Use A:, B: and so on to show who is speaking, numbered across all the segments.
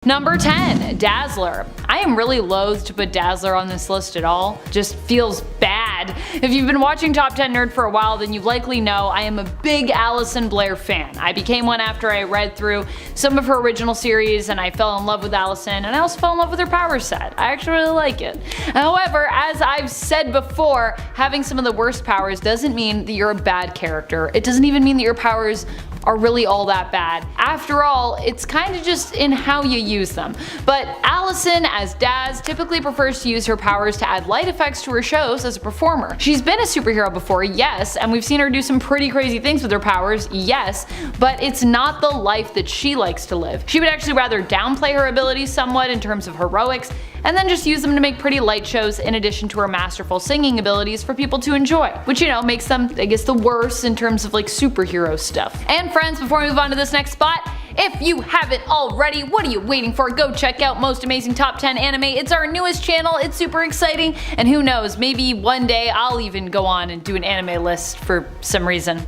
A: Number 10. Dazzler. I am really loath to put Dazzler on this list at all. Just feels bad. If you've been watching Top 10 Nerd for a while, then you likely know I am a big Alison Blair fan. I became one after I read through some of her original series and I fell in love with Alison, and I also fell in love with her power set. I actually really like it. However, as I've said before, having some of the worst powers doesn't mean that you're a bad character. It doesn't even mean that your powers are really all that bad. After all, it's kinda just in how you use them. But Alison, as Daz, typically prefers to use her powers to add light effects to her shows as a performer. She's been a superhero before, yes, and we've seen her do some pretty crazy things with her powers, yes, but it's not the life that she likes to live. She would actually rather downplay her abilities somewhat in terms of heroics, and then just use them to make pretty light shows in addition to her masterful singing abilities for people to enjoy, which, you know, makes them, I guess, the worst in terms of like superhero stuff. And friends, before we move on to this next spot, if you haven't already, what are you waiting for? Go check out Most Amazing Top 10 Anime. It's our newest channel, it's super exciting, and who knows, maybe one day I'll even go on and do an anime list for some reason.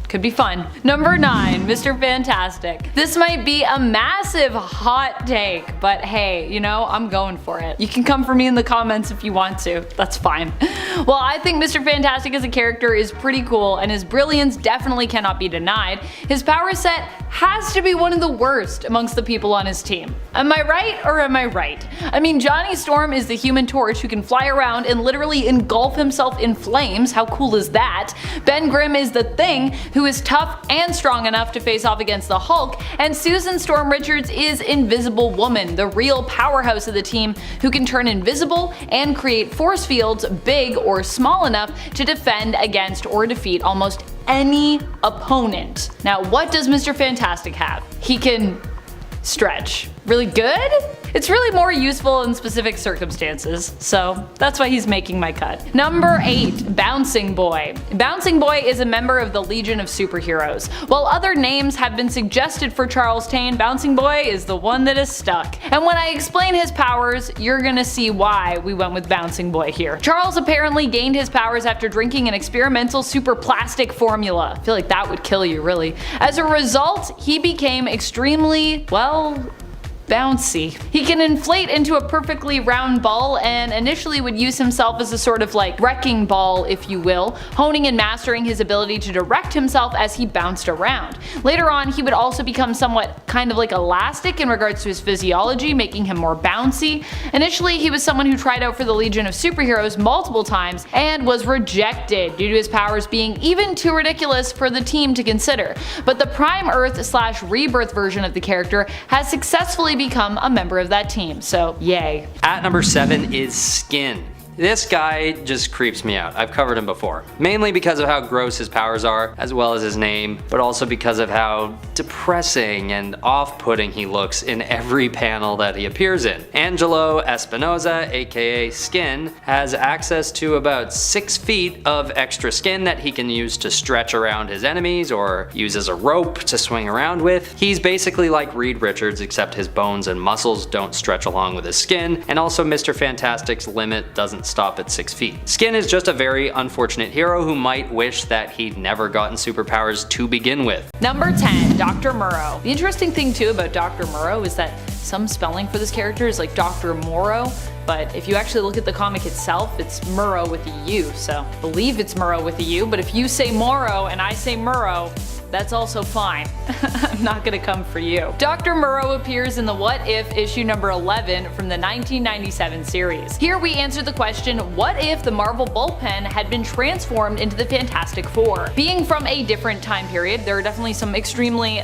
A: Could be fun. Number 9. Mr. Fantastic. This might be a massive hot take, but hey, you know, I'm going for it. You can come for me in the comments if you want to. That's fine. Well, I think Mr. Fantastic as a character is pretty cool, and his brilliance definitely cannot be denied. His power set has to be one of the worst amongst the people on his team. Am I right or am I right? I mean, Johnny Storm is the Human Torch who can fly around and literally engulf himself in flames. How cool is that? Ben Grimm is the Thing, who is tough and strong enough to face off against the Hulk, and Susan Storm Richards is Invisible Woman, the real powerhouse of the team who can turn invisible and create force fields big or small enough to defend against or defeat almost any opponent. Now, what does Mr. Fantastic have? He can stretch. Really good? It's really more useful in specific circumstances, so that's why he's making my cut. Number 8. Bouncing Boy. Bouncing Boy is a member of the Legion of Superheroes. While other names have been suggested for Charles Tane, Bouncing Boy is the one that is stuck. And when I explain his powers, you're gonna see why we went with Bouncing Boy here. Charles apparently gained his powers after drinking an experimental super plastic formula. I feel like that would kill you, really. As a result, he became extremely, well, bouncy. He can inflate into a perfectly round ball and initially would use himself as a sort of like wrecking ball, if you will, honing and mastering his ability to direct himself as he bounced around. Later on, he would also become somewhat kind of like elastic in regards to his physiology, making him more bouncy. Initially, he was someone who tried out for the Legion of Superheroes multiple times and was rejected due to his powers being even too ridiculous for the team to consider. But the Prime Earth / Rebirth version of the character has successfully become a member of that team, so yay.
B: At number 7 is Skin. This guy just creeps me out. I've covered him before. Mainly because of how gross his powers are, as well as his name, but also because of how depressing and off-putting he looks in every panel that he appears in. Angelo Espinosa, aka Skin, has access to about 6 feet of extra skin that he can use to stretch around his enemies or use as a rope to swing around with. He's basically like Reed Richards, except his bones and muscles don't stretch along with his skin, and also Mr. Fantastic's limit doesn't stop at 6 feet. Skin is just a very unfortunate hero who might wish that he'd never gotten superpowers to begin with.
A: Number 10. Dr. Murrow. The interesting thing too about Dr. Murrow is that some spelling for this character is like Dr. Morrow, but if you actually look at the comic itself, it's Murrow with a U, so I believe it's Murrow with a U, but if you say Morrow and I say Murrow, that's also fine. I'm not gonna come for you. Dr. Murrow appears in the What If issue number 11 from the 1997 series. Here we answer the question, what if the Marvel bullpen had been transformed into the Fantastic Four? Being from a different time period, there are definitely some extremely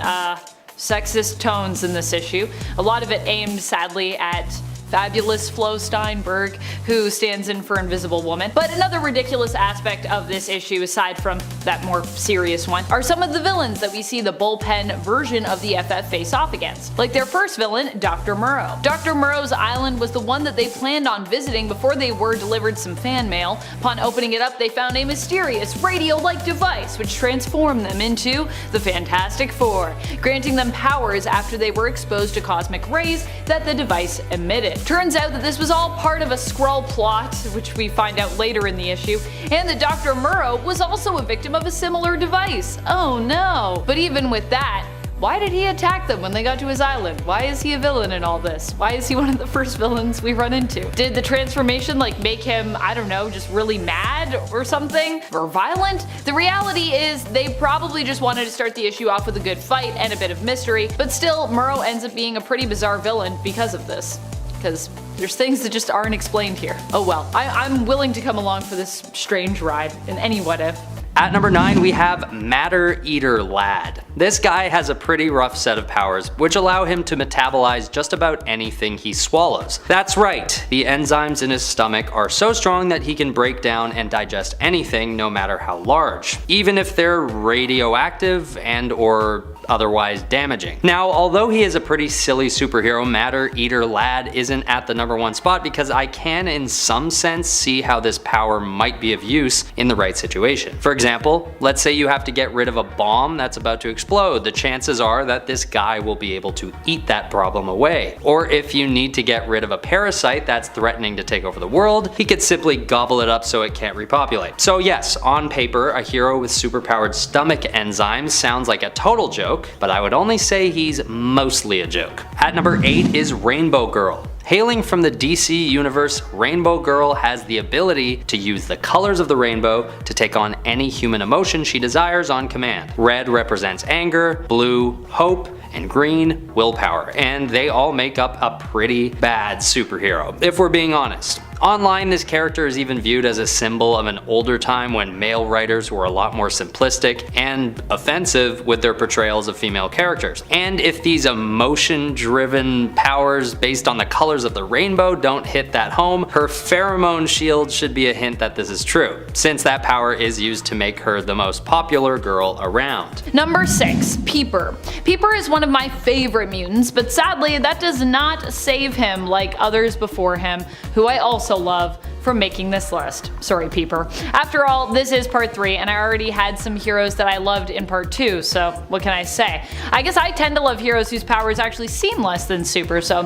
A: sexist tones in this issue. A lot of it aimed sadly at fabulous Flo Steinberg, who stands in for Invisible Woman. But another ridiculous aspect of this issue, aside from that more serious one, are some of the villains that we see the bullpen version of the FF face off against. Like their first villain, Dr. Murrow. Dr. Murrow's island was the one that they planned on visiting before they were delivered some fan mail. Upon opening it up, they found a mysterious radio-like device which transformed them into the Fantastic Four, granting them powers after they were exposed to cosmic rays that the device emitted. Turns out that this was all part of a Skrull plot, which we find out later in the issue, and that Dr. Murrow was also a victim of a similar device. Oh no! But even with that, why did he attack them when they got to his island? Why is he a villain in all this? Why is he one of the first villains we run into? Did the transformation like make him, I don't know, just really mad or something? Or violent? The reality is they probably just wanted to start the issue off with a good fight and a bit of mystery, but still Murrow ends up being a pretty bizarre villain because of this. Because there's things that just aren't explained here. Oh well, I'm willing to come along for this strange ride in any what if.
B: At number 9 we have Matter Eater Lad. This guy has a pretty rough set of powers which allow him to metabolize just about anything he swallows. That's right, the enzymes in his stomach are so strong that he can break down and digest anything no matter how large, even if they're radioactive and or otherwise damaging. Now, although he is a pretty silly superhero, Matter Eater Lad isn't at the number 1 spot because I can in some sense see how this power might be of use in the right situation. For example, let's say you have to get rid of a bomb that's about to explode. The chances are that this guy will be able to eat that problem away. Or if you need to get rid of a parasite that's threatening to take over the world, he could simply gobble it up so it can't repopulate. So yes, on paper, a hero with superpowered stomach enzymes sounds like a total joke, but I would only say he's mostly a joke. At number 8 is Rainbow Girl. Hailing from the DC universe, Rainbow Girl has the ability to use the colors of the rainbow to take on any human emotion she desires on command. Red represents anger, blue, hope, and green, willpower, and they all make up a pretty bad superhero, if we're being honest. Online, this character is even viewed as a symbol of an older time when male writers were a lot more simplistic and offensive with their portrayals of female characters. And if these emotion-driven powers based on the colors of the rainbow don't hit that home, her pheromone shield should be a hint that this is true, since that power is used to make her the most popular girl around.
A: Number 6, PEEPER. PEEPER is one of my favorite mutants, but sadly that does not save him like others before him, who I also love, for making this list. Sorry, PEEPER. After all, this is part 3 and I already had some heroes that I loved in part 2, so what can I say? I guess I tend to love heroes whose powers actually seem less than super, so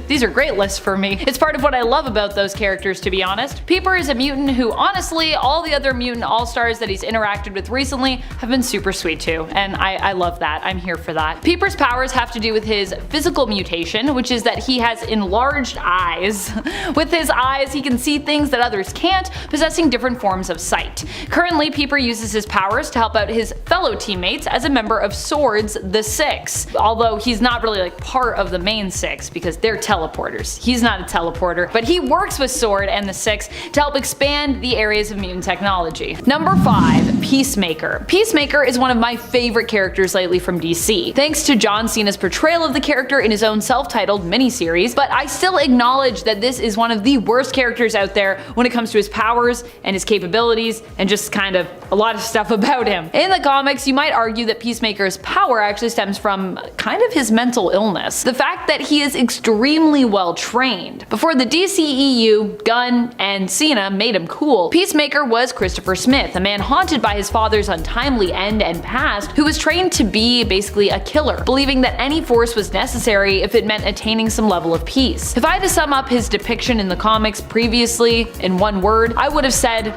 A: these are great lists for me. It's part of what I love about those characters, to be honest. PEEPER is a mutant who honestly, all the other mutant all-stars that he's interacted with recently have been super sweet too, and I love that. I'm here for that. PEEPER's powers have to do with his physical mutation, which is that he has enlarged eyes. With his eyes, he can see things that others can't, possessing different forms of sight. Currently, PEEPER uses his powers to help out his fellow teammates as a member of SWORD's The Six, although he's not really like part of the main Six because they're teleporters. He's not a teleporter, but he works with SWORD and the Six to help expand the areas of mutant technology. Number 5, Peacemaker. Peacemaker is one of my favorite characters lately from DC, thanks to John Cena's portrayal of the character in his own self-titled miniseries, but I still acknowledge that this is one of the worst characters out there when it comes to his powers and his capabilities and just kind of a lot of stuff about him. In the comics, you might argue that Peacemaker's power actually stems from kind of his mental illness. The fact that he is extremely well trained. Before the DCEU, Gunn, and Cena made him cool, Peacemaker was Christopher Smith, a man haunted by his father's untimely end and past, who was trained to be basically a killer, believing that any force was necessary if it meant attaining some level of peace. If I had to sum up his depiction in the comics previously in one word, I would have said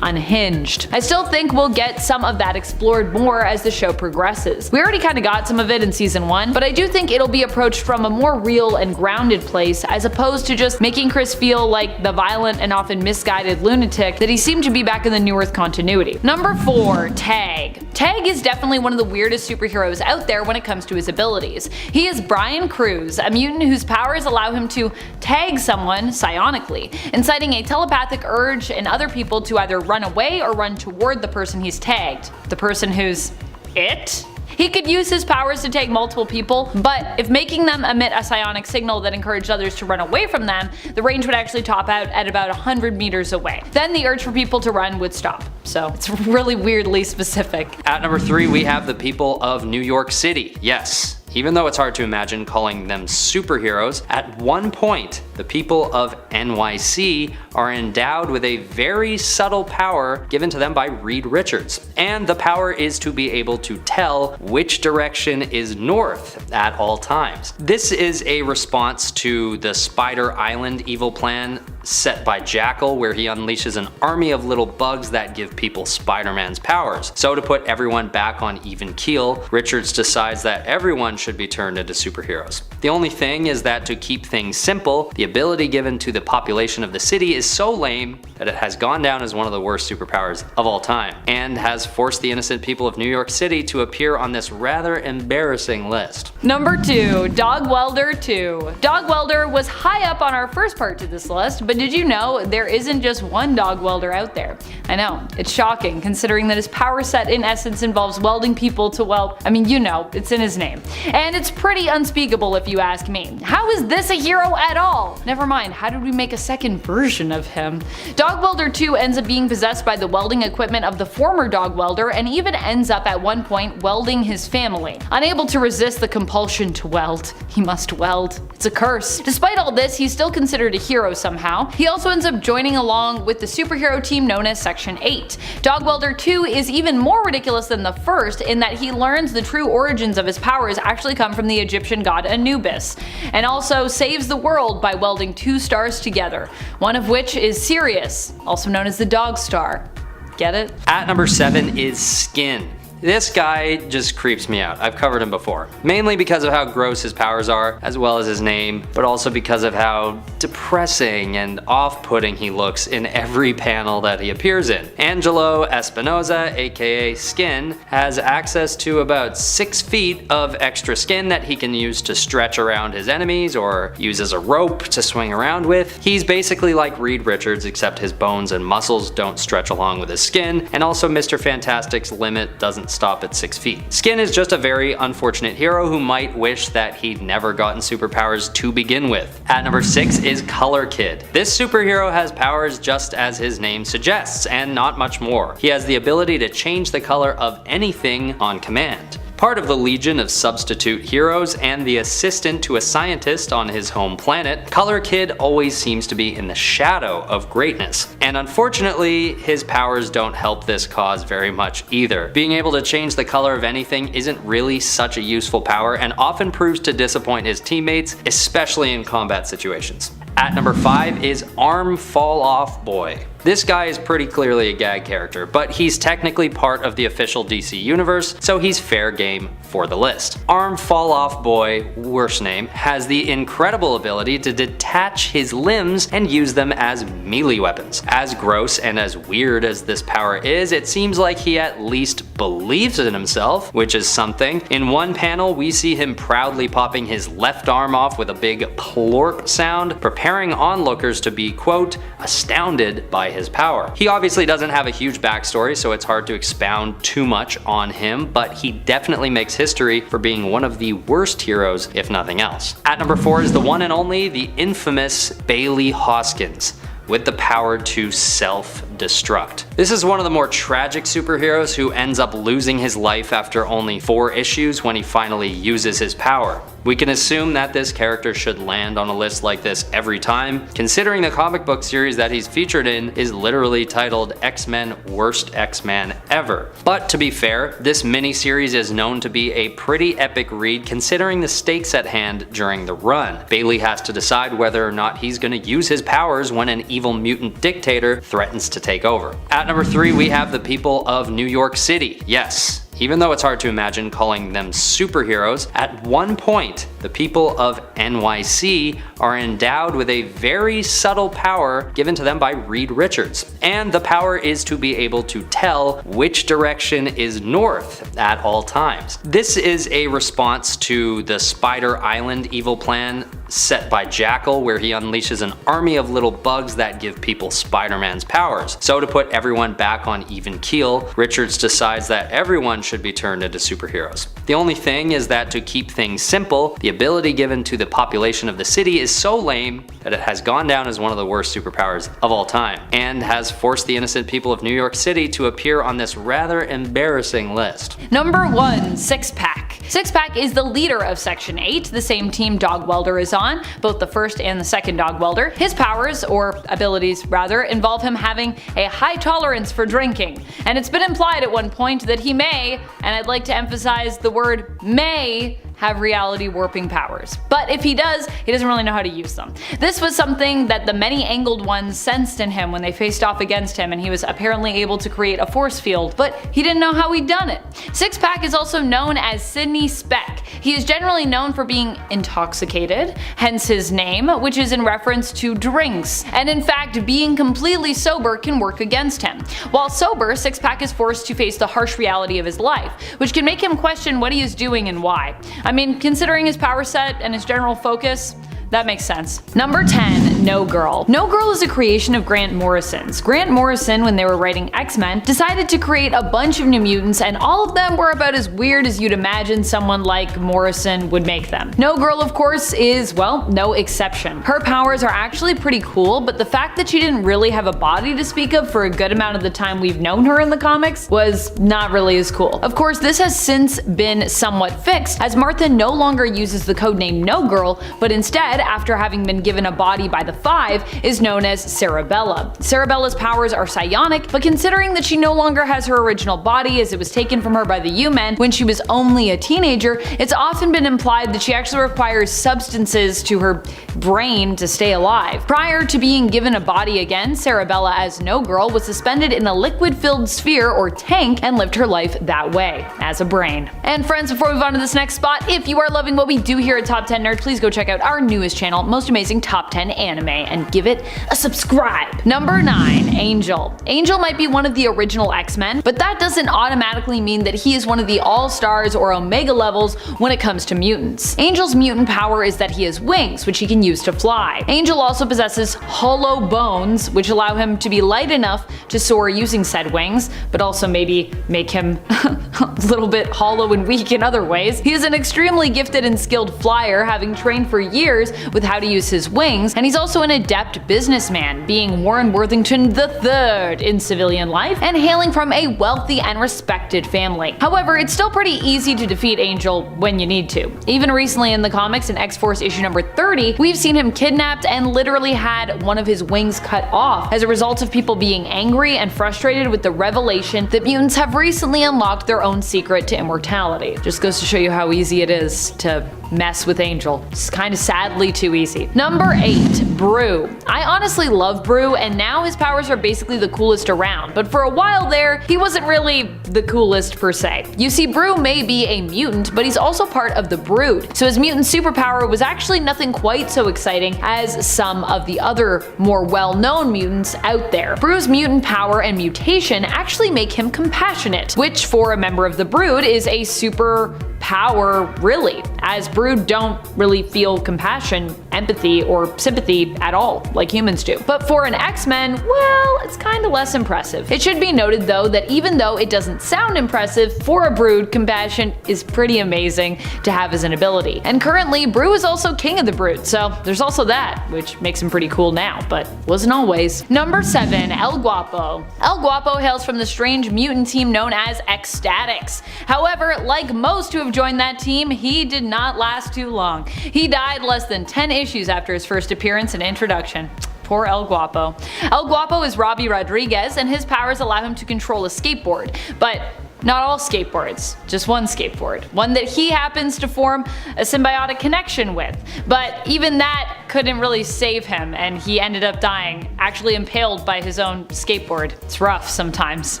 A: unhinged. I still think we'll get some of that explored more as the show progresses. We already kinda got some of it in season 1, but I do think it'll be approached from a more real and grounded place as opposed to just making Chris feel like the violent and often misguided lunatic that he seemed to be back in the New Earth continuity. Number 4, Tag. Tag is definitely one of the weirdest superheroes out there when it comes to his abilities. He is Brian Cruz, a mutant whose powers allow him to tag someone psionically, inciting a telepathic urge in other people to either run away or run toward the person he's tagged. The person who's it? He could use his powers to tag multiple people, but if making them emit a psionic signal that encouraged others to run away from them, the range would actually top out at about 100 meters away. Then the urge for people to run would stop. So it's really weirdly specific.
B: At number 3 we have the people of New York City. Yes, even though it's hard to imagine calling them superheroes, at one point the people of NYC are endowed with a very subtle power given to them by Reed Richards. And the power is to be able to tell which direction is north at all times. This is a response to the Spider Island evil plan set by Jackal, where he unleashes an army of little bugs that give people Spider-Man's powers. So to put everyone back on even keel, Richards decides that everyone should be turned into superheroes. The only thing is that to keep things simple, the ability given to the population of the city is so lame that it has gone down as one of the worst superpowers of all time, and has forced the innocent people of New York City to appear on this rather embarrassing list.
A: Number 2. Dog Welder 2. Dog Welder was high up on our first part to this list, but did you know there isn't just one Dog Welder out there? I know, it's shocking considering that his power set in essence involves welding people to, well, I mean, you know, it's in his name. And it's pretty unspeakable if you ask me. How is this a hero at all? Never mind, how did we make a second version of him? Dog Welder 2 ends up being possessed by the welding equipment of the former Dog Welder, and even ends up at one point welding his family. Unable to resist the compulsion to weld, he must weld. It's a curse. Despite all this, he's still considered a hero somehow. He also ends up joining along with the superhero team known as Section 8. Dog Welder 2 is even more ridiculous than the first in that he learns the true origins of his powers actually come from the Egyptian god Anubis, and also saves the world by welding 2 stars together, one of which is Sirius, also known as the Dog Star. Get it?
B: At number 7 is Skin. This guy just creeps me out. I've covered him before. Mainly because of how gross his powers are, as well as his name, but also because of how depressing and off-putting he looks in every panel that he appears in. Angelo Espinosa, aka Skin, has access to about 6 feet of extra skin that he can use to stretch around his enemies or use as a rope to swing around with. He's basically like Reed Richards, except his bones and muscles don't stretch along with his skin, and also Mr. Fantastic's limit doesn't stop at 6 feet. Skin is just a very unfortunate hero who might wish that he'd never gotten superpowers to begin with. At number 6 is Color Kid. This superhero has powers just as his name suggests, and not much more. He has the ability to change the color of anything on command. Part of the legion of substitute heroes and the assistant to a scientist on his home planet, Color Kid always seems to be in the shadow of greatness. And unfortunately, his powers don't help this cause very much either. Being able to change the color of anything isn't really such a useful power and often proves to disappoint his teammates, especially in combat situations. At number 5 is Arm Fall Off Boy. This guy is pretty clearly a gag character, but he's technically part of the official DC universe, so he's fair game for the list. Arm Fall Off Boy, worse name, has the incredible ability to detach his limbs and use them as melee weapons. As gross and as weird as this power is, it seems like he at least believes in himself, which is something. In one panel, we see him proudly popping his left arm off with a big plorp sound, preparing onlookers to be, quote, astounded by his power. He obviously doesn't have a huge backstory, so it's hard to expound too much on him, but he definitely makes history for being one of the worst heroes, if nothing else. At number 4 is the one and only, the infamous Bailey Hoskins, with the power to self-destruct. This is one of the more tragic superheroes who ends up losing his life after only 4 issues when he finally uses his power. We can assume that this character should land on a list like this every time, considering the comic book series that he's featured in is literally titled X-Men Worst X-Man Ever. But to be fair, this mini-series is known to be a pretty epic read considering the stakes at hand during the run. Bailey has to decide whether or not he's going to use his powers when an evil mutant dictator threatens to take over. At number 3 we have the people of New York City. Yes, even though it's hard to imagine calling them superheroes, at one point, the people of NYC are endowed with a very subtle power given to them by Reed Richards. And the power is to be able to tell which direction is north at all times. This is a response to the Spider Island evil plan set by Jackal, where he unleashes an army of little bugs that give people Spider-Man's powers. So to put everyone back on even keel, Richards decides that everyone should be turned into superheroes. The only thing is that to keep things simple, the ability given to the population of the city is so lame that it has gone down as one of the worst superpowers of all time, and has forced the innocent people of New York City to appear on this rather embarrassing list.
A: Number 1, Six Pack. Six Pack is the leader of Section 8, the same team Dog Welder is on, both the first and the second Dog Welder. His powers, or abilities rather, involve him having a high tolerance for drinking, and it's been implied at one point that he may, and I'd like to emphasize the word may, have reality warping powers. But if he does, he doesn't really know how to use them. This was something that the many angled ones sensed in him when they faced off against him, and he was apparently able to create a force field, but he didn't know how he'd done it. Six-Pack is also known as Sydney Speck. He is generally known for being intoxicated, hence his name, which is in reference to drinks, and in fact being completely sober can work against him. While sober, Six-Pack is forced to face the harsh reality of his life, which can make him question what he is doing and why. I mean, considering his power set and his general focus, that makes sense. Number 10. No Girl. No Girl is a creation of Grant Morrison's. Grant Morrison, when they were writing X-Men, decided to create a bunch of New Mutants, and all of them were about as weird as you'd imagine someone like Morrison would make them. No Girl, of course, is, well, no exception. Her powers are actually pretty cool, but the fact that she didn't really have a body to speak of for a good amount of the time we've known her in the comics was not really as cool. Of course, this has since been somewhat fixed, as Martha no longer uses the codename No Girl, but instead, after having been given a body by the Five, is known as Cerebella. Cerebella's powers are psionic, but considering that she no longer has her original body as it was taken from her by the U-Men when she was only a teenager, it's often been implied that she actually requires substances to her brain to stay alive. Prior to being given a body again, Cerebella as No Girl was suspended in a liquid-filled sphere or tank and lived her life that way, as a brain. And friends, before we move on to this next spot, if you are loving what we do here at Top 10 Nerd, please go check out our newest channel, Most Amazing Top 10 Anime, and give it a subscribe. Number 9. Angel. Angel might be one of the original X-Men, but that doesn't automatically mean that he is one of the all-stars or omega levels when it comes to mutants. Angel's mutant power is that he has wings, which he can use to fly. Angel also possesses hollow bones, which allow him to be light enough to soar using said wings, but also maybe make him a little bit hollow and weak in other ways. He is an extremely gifted and skilled flyer, having trained for years with how to use his wings, and he's also an adept businessman, being Warren Worthington III in civilian life and hailing from a wealthy and respected family. However, it's still pretty easy to defeat Angel when you need to. Even recently in the comics, in X-Force issue number 30, we've seen him kidnapped and literally had one of his wings cut off as a result of people being angry and frustrated with the revelation that mutants have recently unlocked their own secret to immortality. Just goes to show you how easy it is to mess with Angel. It's kind of sadly too easy. Number 8. Brew. I honestly love Brew, and now his powers are basically the coolest around, but for a while there, he wasn't really the coolest per se. You see, Brew may be a mutant, but he's also part of the Brood, so his mutant superpower was actually nothing quite so exciting as some of the other more well-known mutants out there. Brew's mutant power and mutation actually make him compassionate, which for a member of the Brood is a super power really, as Brood don't really feel compassion, empathy, or sympathy at all like humans do. But for an X-Men, well, it's kinda less impressive. It should be noted though that even though it doesn't sound impressive, for a Brood, compassion is pretty amazing to have as an ability. And currently, Brew is also king of the Brood, so there's also that, which makes him pretty cool now, but wasn't always. Number 7. El Guapo. El Guapo hails from the strange mutant team known as Ecstatics. However, like most who have joined that team, he did not last too long. He died less than 10 issues after his first appearance and introduction. Poor El Guapo. El Guapo is Robbie Rodriguez, and his powers allow him to control a skateboard, but not all skateboards, just one skateboard. One that he happens to form a symbiotic connection with. But even that couldn't really save him, and he ended up dying, actually impaled by his own skateboard. It's rough sometimes.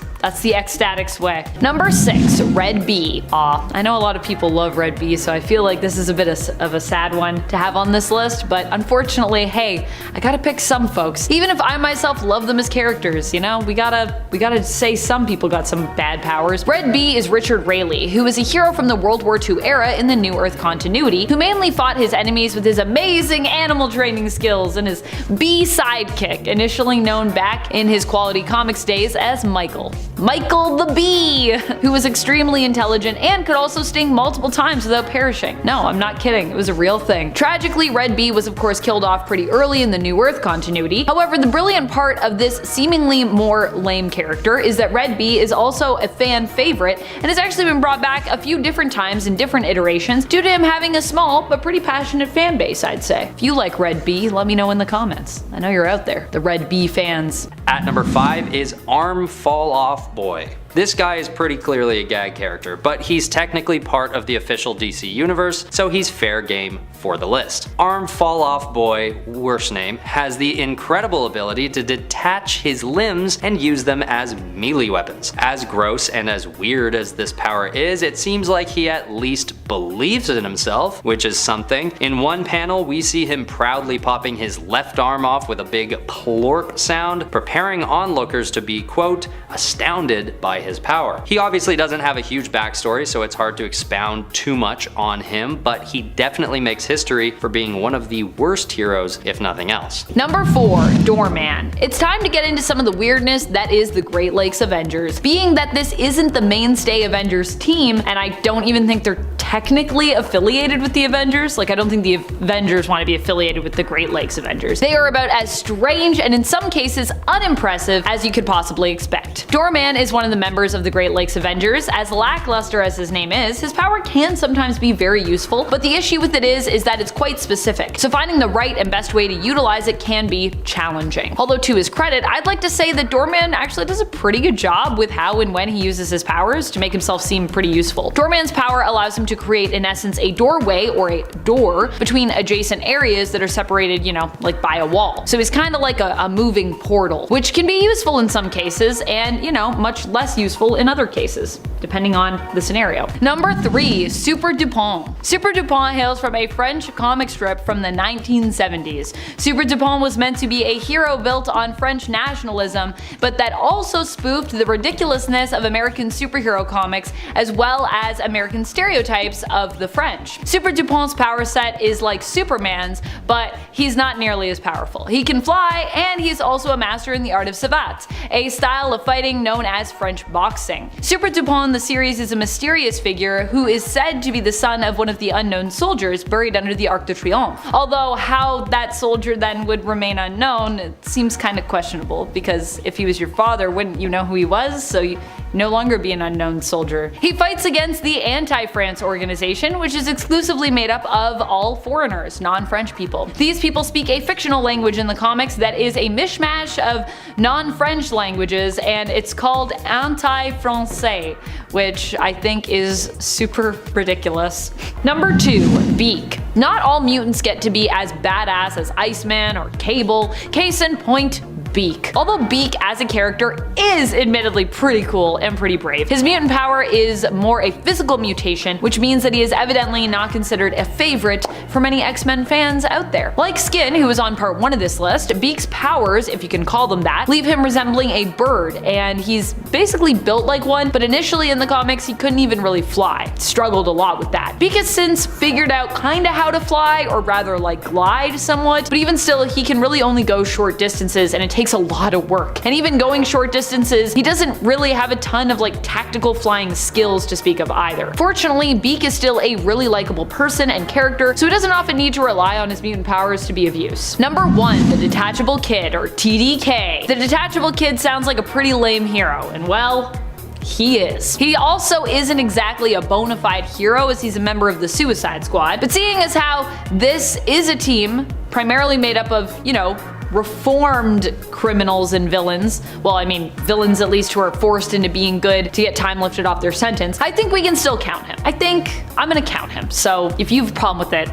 A: That's the Ecstatics way. Number 6. Red Bee. Aw, I know a lot of people love Red Bee, so I feel like this is a bit of a sad one to have on this list, but unfortunately, hey, I gotta pick some folks. Even if I myself love them as characters, you know, we gotta say some people got some bad powers. Red Bee is Richard Rayleigh, who is a hero from the World War II era in the New Earth continuity, who mainly fought his enemies with his amazing animal training skills and his bee sidekick, initially known back in his Quality Comics days as Michael. Michael the Bee, who was extremely intelligent and could also sting multiple times without perishing. No, I'm not kidding, it was a real thing. Tragically, Red Bee was of course killed off pretty early in the New Earth continuity. However, the brilliant part of this seemingly more lame character is that Red Bee is also a fan favorite and has actually been brought back a few different times in different iterations due to him having a small but pretty passionate fan base, I'd say. If you like Red Bee, let me know in the comments. I know you're out there, the Red Bee fans.
B: At number 5 is Arm Fall Off Boy. This guy is pretty clearly a gag character, but he's technically part of the official DC universe, so he's fair game for the list. Arm Fall Off Boy, worse name, has the incredible ability to detach his limbs and use them as melee weapons. As gross and as weird as this power is, it seems like he at least believes in himself, which is something. In one panel, we see him proudly popping his left arm off with a big plorp sound, preparing onlookers to be, quote, astounded by his power. He obviously doesn't have a huge backstory, so it's hard to expound too much on him, but he definitely makes history for being one of the worst heroes, if nothing else.
A: Number 4, Doorman. It's time to get into some of the weirdness that is the Great Lakes Avengers. Being that this isn't the mainstay Avengers team, and I don't even think they're technically affiliated with the Avengers, like I don't think the Avengers want to be affiliated with the Great Lakes Avengers. They are about as strange and in some cases unimpressive as you could possibly expect. Doorman is one of the members of the Great Lakes Avengers. As lackluster as his name is, his power can sometimes be very useful, but the issue with it is that it's quite specific, so finding the right and best way to utilize it can be challenging. Although to his credit, I'd like to say that Doorman actually does a pretty good job with how and when he uses his powers to make himself seem pretty useful. Doorman's power allows him to create in essence a doorway or a door between adjacent areas that are separated, you know, like by a wall. So he's kind of like a moving portal, which can be useful in some cases and, you know, much less useful in other cases, depending on the scenario. Number 3, Super Dupont. Super Dupont hails from a French comic strip from the 1970s. Super Dupont was meant to be a hero built on French nationalism, but that also spoofed the ridiculousness of American superhero comics as well as American stereotypes of the French. Super Dupont's power set is like Superman's, but he's not nearly as powerful. He can fly, and he's also a master in the art of savate, a style of fighting known as French boxing. Super Dupont in the series is a mysterious figure who is said to be the son of one of the unknown soldiers buried under the Arc de Triomphe. Although how that soldier then would remain unknown, it seems kind of questionable, because if he was your father, wouldn't you know who he was? So you no longer be an unknown soldier. He fights against the Anti-France organization, which is exclusively made up of all foreigners, non-French people. These people speak a fictional language in the comics that is a mishmash of non-French languages, and it's called Anti-Francais, which I think is super ridiculous. Number 2, BEAK. Not all mutants get to be as badass as Iceman or Cable. Case in point, BEAK. Although BEAK as a character is admittedly pretty cool and pretty brave, his mutant power is more a physical mutation, which means that he is evidently not considered a favorite for many X-Men fans out there. Like Skin, who is on part 1 of this list, BEAK's powers, if you can call them that, leave him resembling a bird, and he's basically built like one, but initially in the comics he couldn't even really fly. Struggled a lot with that. BEAK has since figured out kinda how to fly, or rather like glide somewhat, but even still he can really only go short distances, and it takes a lot of work. And even going short distances, he doesn't really have a ton of like tactical flying skills to speak of either. Fortunately, BEAK is still a really likable person and character, so he doesn't often need to rely on his mutant powers to be of use. Number 1, the Detachable Kid, or TDK. The Detachable Kid sounds like a pretty lame hero, and well, he is. He also isn't exactly a bona fide hero, as he's a member of the Suicide Squad, but seeing as how this is a team primarily made up of, you know, reformed criminals and villains, well, I mean villains at least who are forced into being good to get time lifted off their sentence, I think we can still count him. I think I'm gonna count him, so if you have a problem with it,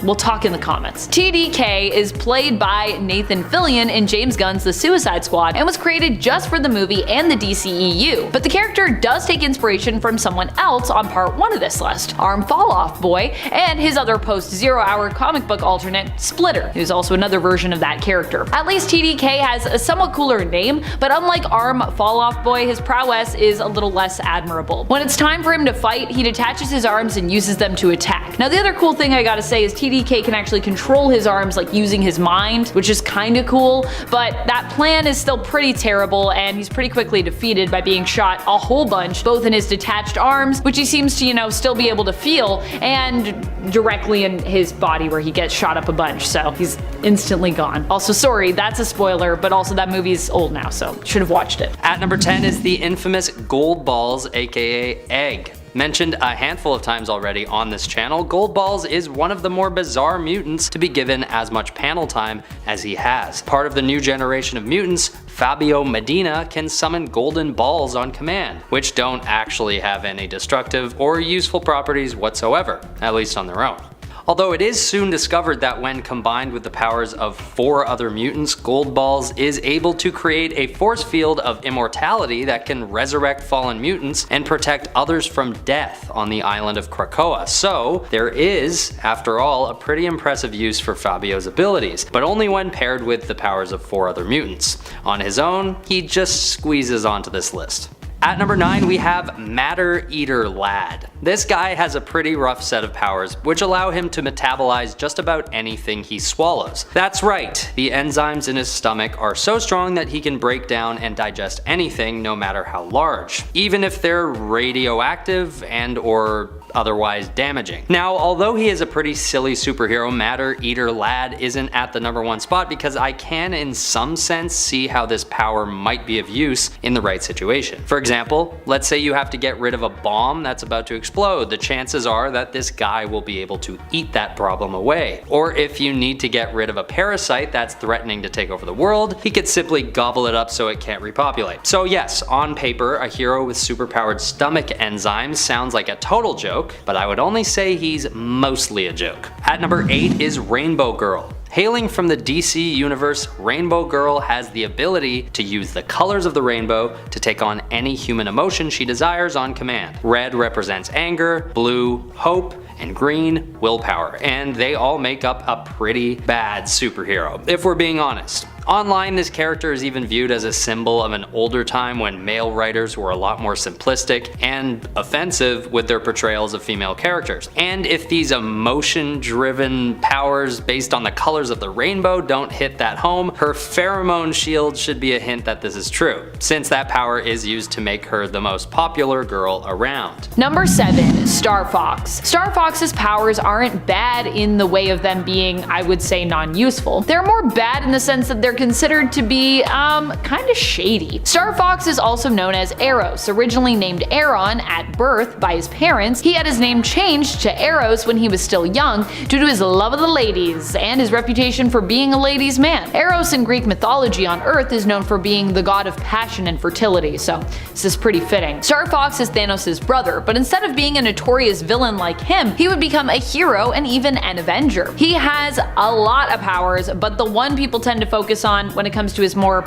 A: we'll talk in the comments. TDK is played by Nathan Fillion in James Gunn's The Suicide Squad and was created just for the movie and the DCEU, but the character does take inspiration from someone else on part 1 of this list, Arm Fall Off Boy, and his other post-Zero Hour comic book alternate, Splitter, who's also another version of that character. At least TDK has a somewhat cooler name, but unlike Arm Fall Off Boy, his prowess is a little less admirable. When it's time for him to fight, he detaches his arms and uses them to attack. Now the other cool thing I gotta say is TDK can actually control his arms like using his mind, which is kinda cool, but that plan is still pretty terrible, and he's pretty quickly defeated by being shot a whole bunch, both in his detached arms, which he seems to, you know, still be able to feel, and directly in his body where he gets shot up a bunch, so he's instantly gone. Also, sorry, that's a spoiler, but also that movie's old now, so should have watched it.
B: At number 10 is the infamous Gold Balls, aka Egg. Mentioned a handful of times already on this channel, Gold Balls is one of the more bizarre mutants to be given as much panel time as he has. Part of the new generation of mutants, Fabio Medina can summon golden balls on command, which don't actually have any destructive or useful properties whatsoever, at least on their own. Although it is soon discovered that when combined with the powers of 4 other mutants, Gold Balls is able to create a force field of immortality that can resurrect fallen mutants and protect others from death on the island of Krakoa. So there is, after all, a pretty impressive use for Fabio's abilities, but only when paired with the powers of 4 other mutants. On his own, he just squeezes onto this list. At number 9 we have Matter Eater Lad. This guy has a pretty rough set of powers which allow him to metabolize just about anything he swallows. That's right, the enzymes in his stomach are so strong that he can break down and digest anything no matter how large, even if they're radioactive and or otherwise damaging. Now, although he is a pretty silly superhero, Matter Eater Lad isn't at the number 1 spot because I can in some sense see how this power might be of use in the right situation. For example, let's say you have to get rid of a bomb that's about to explode. The chances are that this guy will be able to eat that problem away. Or if you need to get rid of a parasite that's threatening to take over the world, he could simply gobble it up so it can't repopulate. So yes, on paper, a hero with superpowered stomach enzymes sounds like a total joke, but I would only say he's mostly a joke. At number 8 is Rainbow Girl. Hailing from the DC universe, Rainbow Girl has the ability to use the colors of the rainbow to take on any human emotion she desires on command. Red represents anger, blue, hope, and green, willpower, and they all make up a pretty bad superhero, if we're being honest. Online, this character is even viewed as a symbol of an older time when male writers were a lot more simplistic and offensive with their portrayals of female characters. And if these emotion-driven powers based on the colors of the rainbow don't hit that home, her pheromone shield should be a hint that this is true, since that power is used to make her the most popular girl around.
A: Number 7, STARFOX. STARFOX's powers aren't bad in the way of them being, I would say, non-useful. They're more bad in the sense that they're considered to be, kinda shady. STARFOX is also known as Eros. Originally named Aaron at birth by his parents, he had his name changed to Eros when he was still young due to his love of the ladies and his reputation for being a ladies' man. Eros in Greek mythology on Earth is known for being the god of passion and fertility, so this is pretty fitting. STARFOX is Thanos' brother, but instead of being a notorious villain like him, he would become a hero and even an Avenger. He has a lot of powers, but the one people tend to focus on when it comes to his more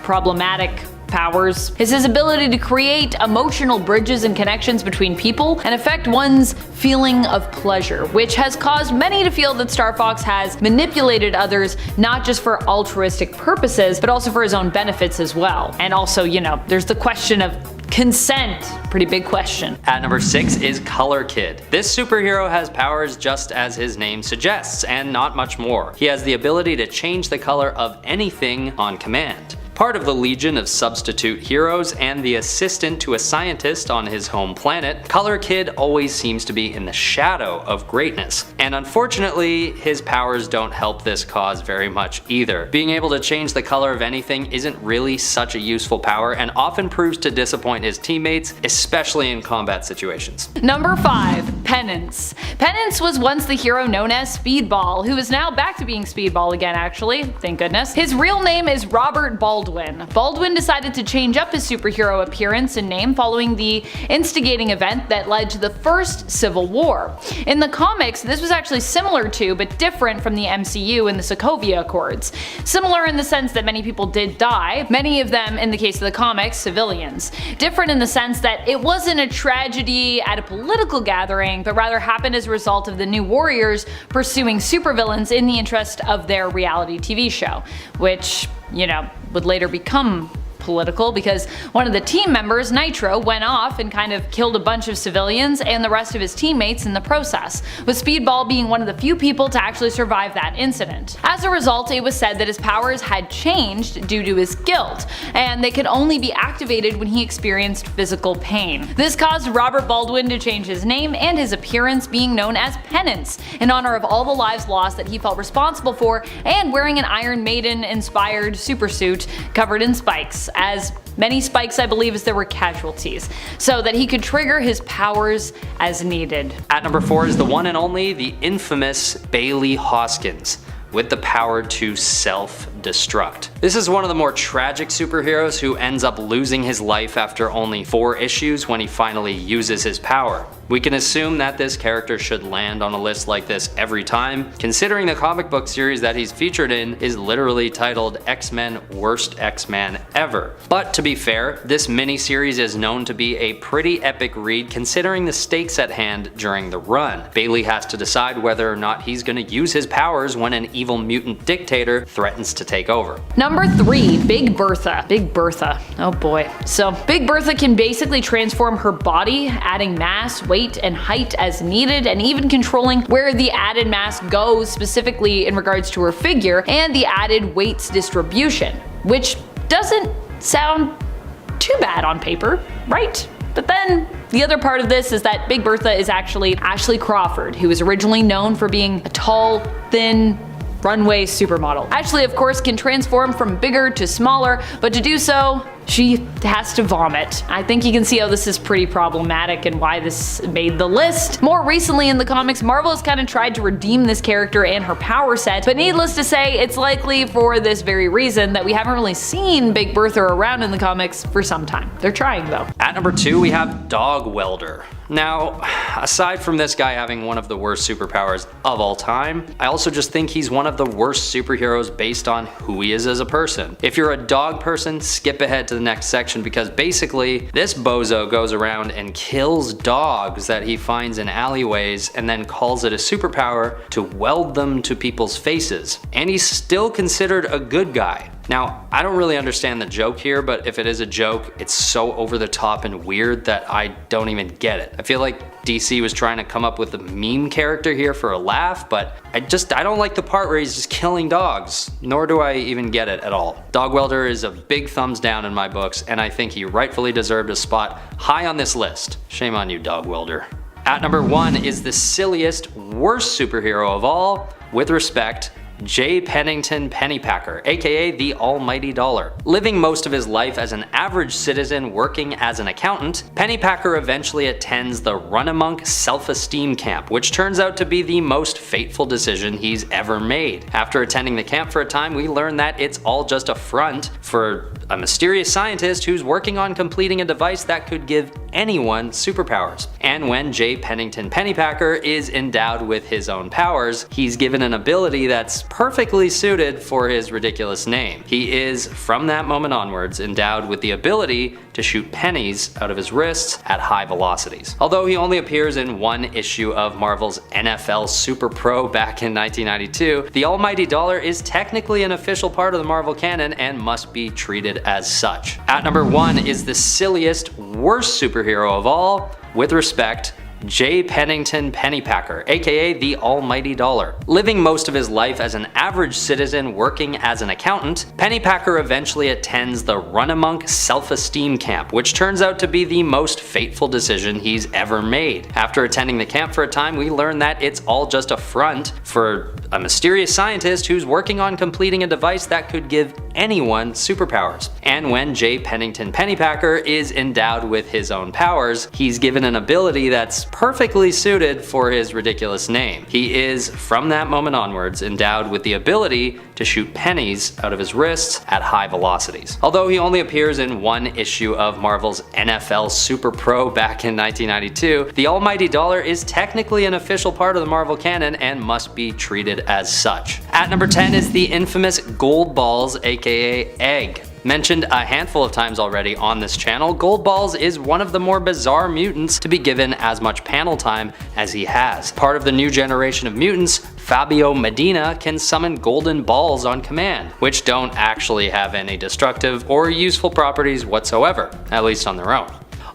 A: problematic powers is his ability to create emotional bridges and connections between people and affect one's feeling of pleasure, which has caused many to feel that STARFOX has manipulated others not just for altruistic purposes, but also for his own benefits as well. And also, you know, there's the question of consent. Pretty big question.
B: At number 6 is Color Kid. This superhero has powers just as his name suggests, and not much more. He has the ability to change the color of anything on command. Part of the legion of substitute heroes and the assistant to a scientist on his home planet, Color Kid always seems to be in the shadow of greatness. And unfortunately, his powers don't help this cause very much either. Being able to change the color of anything isn't really such a useful power and often proves to disappoint his teammates, especially in combat situations.
A: Number 5, Penance. Penance was once the hero known as Speedball, who is now back to being Speedball again actually, thank goodness. His real name is Robert Baldwin. Baldwin decided to change up his superhero appearance and name following the instigating event that led to the First Civil War. In the comics, this was actually similar to, but different from the MCU and the Sokovia Accords. Similar in the sense that many people did die, many of them, in the case of the comics, civilians. Different in the sense that it wasn't a tragedy at a political gathering, but rather happened as a result of the New Warriors pursuing supervillains in the interest of their reality TV show, which, you know, would later become political because one of the team members, Nitro, went off and kind of killed a bunch of civilians and the rest of his teammates in the process, with Speedball being one of the few people to actually survive that incident. As a result, it was said that his powers had changed due to his guilt, and they could only be activated when he experienced physical pain. This caused Robert Baldwin to change his name and his appearance, being known as Penance, in honor of all the lives lost that he felt responsible for, and wearing an Iron Maiden inspired supersuit covered in spikes. as many spikes, I believe, as there were casualties, so that he could trigger his powers as needed.
B: At number 4 is the one and only, the infamous Bailey Hoskins, with the power to self-destruct. This is one of the more tragic superheroes who ends up losing his life after only 4 issues when he finally uses his power. We can assume that this character should land on a list like this every time, considering the comic book series that he's featured in is literally titled X-Men Worst X-Man Ever. But to be fair, this mini-series is known to be a pretty epic read considering the stakes at hand during the run. Bailey has to decide whether or not he's gonna use his powers when an evil mutant dictator threatens to take over.
A: Number 3, Big Bertha. Big Bertha. Oh boy. So Big Bertha can basically transform her body, adding mass, weight, and height as needed, and even controlling where the added mass goes, specifically in regards to her figure, and the added weight's distribution, which doesn't sound too bad on paper, right? But then the other part of this is that Big Bertha is actually Ashley Crawford, who is originally known for being a tall, thin, runway supermodel. Ashley, of course, can transform from bigger to smaller, but to do so, she has to vomit. I think you can see how this is pretty problematic and why this made the list. More recently in the comics, Marvel has kind of tried to redeem this character and her power set, but needless to say, it's likely for this very reason that we haven't really seen Big Bertha around in the comics for some time. They're trying though.
B: At number 2, we have Dog Welder. Now, aside from this guy having one of the worst superpowers of all time, I also just think he's one of the worst superheroes based on who he is as a person. If you're a dog person, skip ahead to the next section because basically this bozo goes around and kills dogs that he finds in alleyways and then calls it a superpower to weld them to people's faces. And he's still considered a good guy. Now, I don't really understand the joke here, but if it is a joke, it's so over the top and weird that I don't even get it. I feel like DC was trying to come up with a meme character here for a laugh, but I don't like the part where he's just killing dogs, nor do I even get it at all. Dog Welder is a big thumbs down in my books, and I think he rightfully deserved a spot high on this list. Shame on you, Dog Welder. At number 1 is the silliest, worst superhero of all, with respect, J. Pennington Pennypacker, aka the Almighty Dollar. Living most of his life as an average citizen working as an accountant, Pennypacker eventually attends the Run-amok self-esteem camp, which turns out to be the most fateful decision he's ever made. After attending the camp for a time, we learn that it's all just a front for a mysterious scientist who's working on completing a device that could give anyone superpowers. And when J. Pennington Pennypacker is endowed with his own powers, he's given an ability that's perfectly suited for his ridiculous name. He is, from that moment onwards, endowed with the ability to shoot pennies out of his wrists at high velocities. Although he only appears in one issue of Marvel's NFL Super Pro back in 1992, the Almighty Dollar is technically an official part of the Marvel canon and must be treated as such. At number 1 is the silliest, worst superhero of all, with respect, J. Pennington Pennypacker, aka the Almighty Dollar. Living most of his life as an average citizen working as an accountant, Pennypacker eventually attends the Run-amok self-esteem camp, which turns out to be the most fateful decision he's ever made. After attending the camp for a time, we learn that it's all just a front for a mysterious scientist who's working on completing a device that could give anyone superpowers. And when J. Pennington Pennypacker is endowed with his own powers, he's given an ability that's perfectly suited for his ridiculous name. He is, from that moment onwards, endowed with the ability to shoot pennies out of his wrists at high velocities. Although he only appears in one issue of Marvel's NFL Super Pro back in 1992, the Almighty Dollar is technically an official part of the Marvel canon and must be treated as such. At number 10 is the infamous Gold Balls, aka Egg. Mentioned a handful of times already on this channel, Gold Balls is one of the more bizarre mutants to be given as much panel time as he has. Part of the new generation of mutants, Fabio Medina can summon golden balls on command, which don't actually have any destructive or useful properties whatsoever, at least on their own.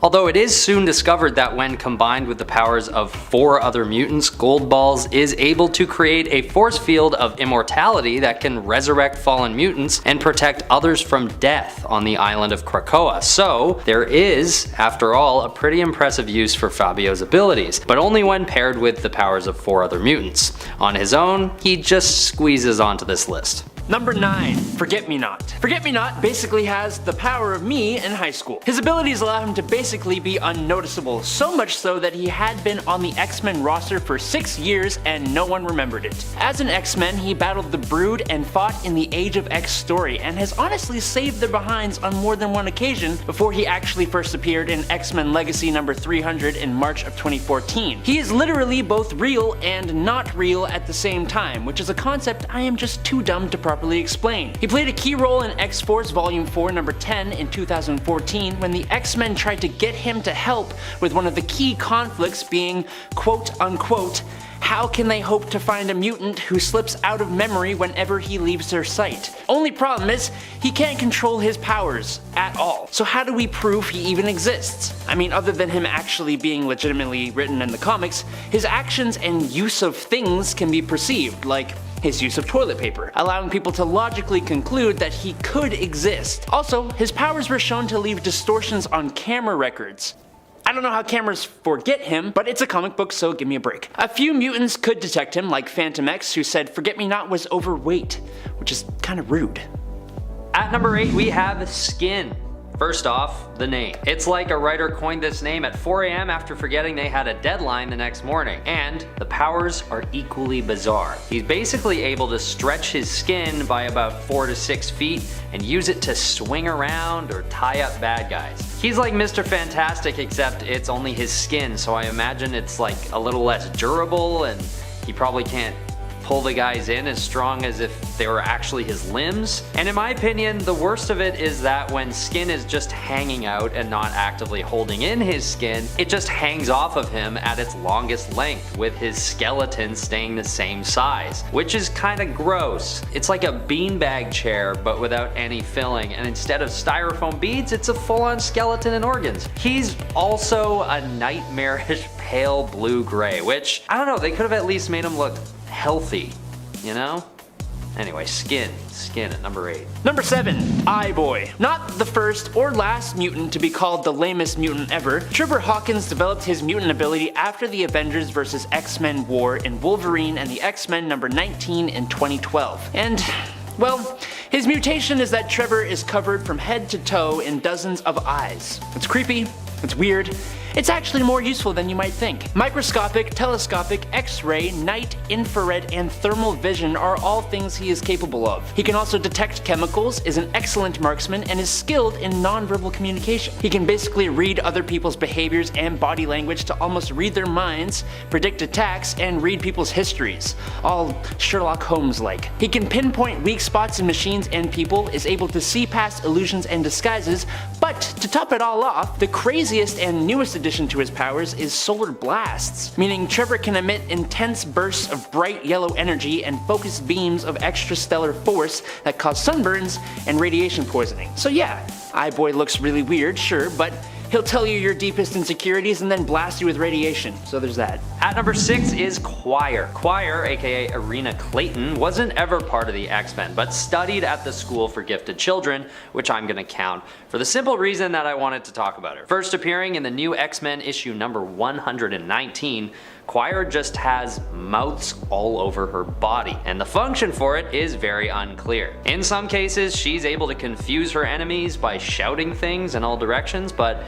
B: Although it is soon discovered that when combined with the powers of 4 other mutants, Gold Balls is able to create a force field of immortality that can resurrect fallen mutants and protect others from death on the island of Krakoa. So there is, after all, a pretty impressive use for Fabio's abilities, but only when paired with the powers of 4 other mutants. On his own, he just squeezes onto this list.
C: Number 9. Forget-Me-Not. Forget-Me-Not basically has the power of me in high school. His abilities allow him to basically be unnoticeable, so much so that he had been on the X-Men roster for 6 years and no one remembered it. As an X-Men, he battled the Brood and fought in the Age of X story, and has honestly saved their behinds on more than one occasion before he actually first appeared in X-Men Legacy number 300 in March of 2014. He is literally both real and not real at the same time, which is a concept I am just too dumb to properly explain. He played a key role in X-Force Volume 4 number 10 in 2014 when the X-Men tried to get him to help with one of the key conflicts being, quote unquote, how can they hope to find a mutant who slips out of memory whenever he leaves their sight? Only problem is, he can't control his powers at all. So how do we prove he even exists? I mean, other than him actually being legitimately written in the comics, his actions and use of things can be perceived, like his use of toilet paper, allowing people to logically conclude that he could exist. Also, his powers were shown to leave distortions on camera records. I don't know how cameras forget him, but it's a comic book, so give me a break. A few mutants could detect him, like Phantom X, who said Forget-Me-Not was overweight, which is kind of rude.
B: At number 8 we have Skin. First off, the name. It's like a writer coined this name at 4 AM after forgetting they had a deadline the next morning. And the powers are equally bizarre. He's basically able to stretch his skin by about 4 to 6 feet and use it to swing around or tie up bad guys. He's like Mr. Fantastic, except it's only his skin, so I imagine it's like a little less durable and he probably can't pull the guys in as strong as if they were actually his limbs. And in my opinion, the worst of it is that when Skin is just hanging out and not actively holding in his skin, it just hangs off of him at its longest length, with his skeleton staying the same size, which is kinda gross. It's like a beanbag chair but without any filling, and instead of styrofoam beads, it's a full-on skeleton and organs. He's also a nightmarish pale blue-gray, which, I don't know, they could have at least made him look healthy, you know? Anyway, Skin at number 8.
C: Number 7, Eye-Boy. Not the first or last mutant to be called the lamest mutant ever, Trevor Hawkins developed his mutant ability after the Avengers vs. X-Men war in Wolverine and the X-Men number 19 in 2012. And, well, his mutation is that Trevor is covered from head to toe in dozens of eyes. It's creepy, it's weird, it's actually more useful than you might think. Microscopic, telescopic, X-ray, night, infrared, and thermal vision are all things he is capable of. He can also detect chemicals, is an excellent marksman, and is skilled in nonverbal communication. He can basically read other people's behaviors and body language to almost read their minds, predict attacks, and read people's histories. All Sherlock Holmes-like. He can pinpoint weak spots in machines and people, is able to see past illusions and disguises, but to top it all off, the craziest and newest addition to his powers is solar blasts, meaning Trevor can emit intense bursts of bright yellow energy and focused beams of extrastellar force that cause sunburns and radiation poisoning. So yeah, Eye-Boy looks really weird, sure, but he'll tell you your deepest insecurities and then blast you with radiation, so there's that.
B: At number 6 is Choir. Choir, aka Arena Clayton, wasn't ever part of the X-Men, but studied at the School for Gifted Children, which I'm gonna count, for the simple reason that I wanted to talk about her. First appearing in the new X-Men issue number 119, Choir just has mouths all over her body, and the function for it is very unclear. In some cases, she's able to confuse her enemies by shouting things in all directions, but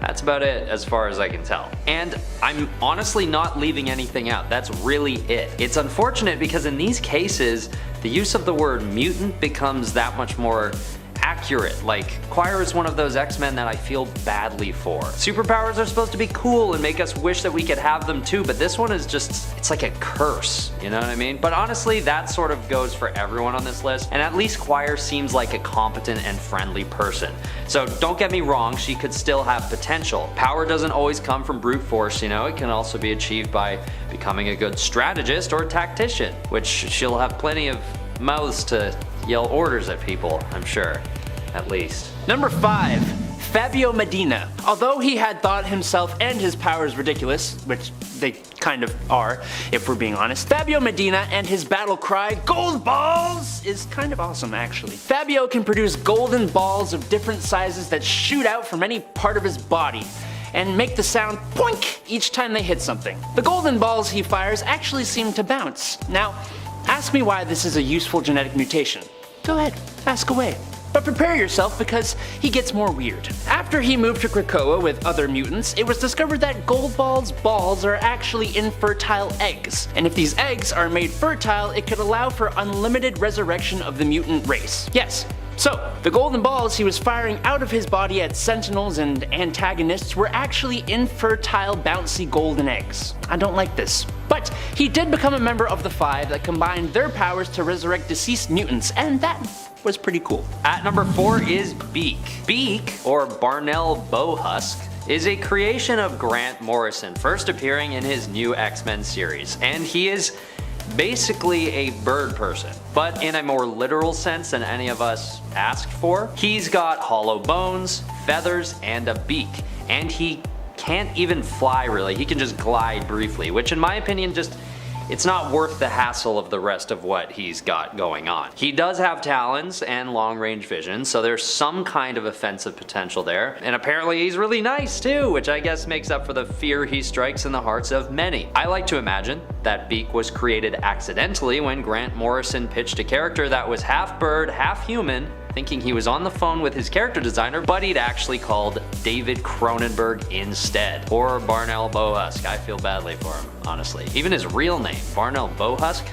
B: that's about it as far as I can tell. And I'm honestly not leaving anything out, that's really it. It's unfortunate because in these cases, the use of the word mutant becomes that much more accurate. Like, Choir is one of those X-Men that I feel badly for. Superpowers are supposed to be cool and make us wish that we could have them too, but this one is just, it's like a curse, you know what I mean? But honestly, that sort of goes for everyone on this list, and at least Choir seems like a competent and friendly person. So don't get me wrong, she could still have potential. Power doesn't always come from brute force, you know, it can also be achieved by becoming a good strategist or tactician, which she'll have plenty of mouths to yell orders at people, I'm sure. At least.
C: Number 5. Fabio Medina. Although he had thought himself and his powers ridiculous, which they kind of are, if we're being honest, Fabio Medina and his battle cry, "Gold balls!" is kind of awesome actually. Fabio can produce golden balls of different sizes that shoot out from any part of his body and make the sound poink each time they hit something. The golden balls he fires actually seem to bounce. Now, ask me why this is a useful genetic mutation. Go ahead, ask away. But prepare yourself because he gets more weird. After he moved to Krakoa with other mutants, it was discovered that Goldball's balls are actually infertile eggs. And if these eggs are made fertile, it could allow for unlimited resurrection of the mutant race. Yes. So, the golden balls he was firing out of his body at sentinels and antagonists were actually infertile bouncy golden eggs. I don't like this. But he did become a member of the Five that combined their powers to resurrect deceased mutants, and that was pretty cool.
B: At number 4 is BEAK. BEAK, or Barnell Bowhusk, is a creation of Grant Morrison, first appearing in his new X-Men series, and he is basically a bird person, but in a more literal sense than any of us asked for. He's got hollow bones, feathers, and a beak, and he can't even fly really, he can just glide briefly, which in my opinion it's not worth the hassle of the rest of what he's got going on. He does have talons and long range vision, so there's some kind of offensive potential there, and apparently he's really nice too, which I guess makes up for the fear he strikes in the hearts of many. I like to imagine that Beak was created accidentally when Grant Morrison pitched a character that was half bird, half human, thinking he was on the phone with his character designer, but he'd actually called David Cronenberg instead. Poor Barnell Bowhusk, I feel badly for him, honestly. Even his real name, Barnell Bowhusk?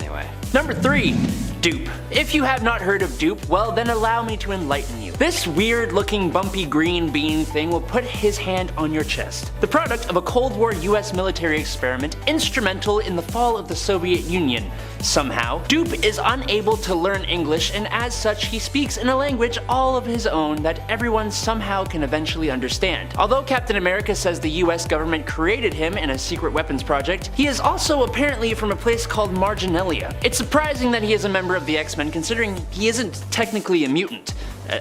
B: Anyway.
C: Number 3. Dupe. If you have not heard of Dupe, well then allow me to enlighten you. This weird looking bumpy green bean thing will put his hand on your chest. The product of a Cold War US military experiment instrumental in the fall of the Soviet Union. Somehow, Dupe is unable to learn English, and as such he speaks in a language all of his own that everyone somehow can eventually understand. Although Captain America says the US government created him in a secret weapons project, he is also apparently from a place called Marginalia. It's surprising that he is a member of the X-Men considering he isn't technically a mutant.